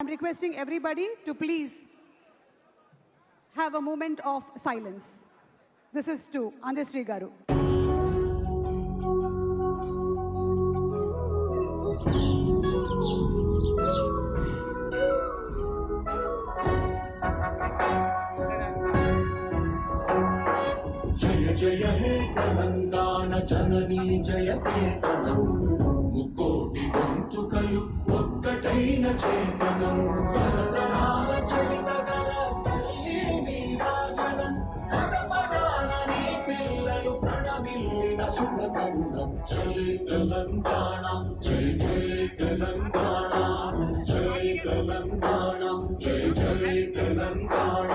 I'm requesting everybody to please have a moment of silence. This is to Andesri Garu. जय जय हे तेलंगाण जननी जय केतనం ముకోటి గొంతుకలు ఒక్కటైన చేతనం తరతరాల చరితగల తల్లి నీరాజనం పదపదాన నీ పిల్లలు ప్రణమిల్లిన శుభ తరుణం జై తెలంగాణ జై జై తెలంగాణ జై తెలంగాణ జై జై తెలంగాణ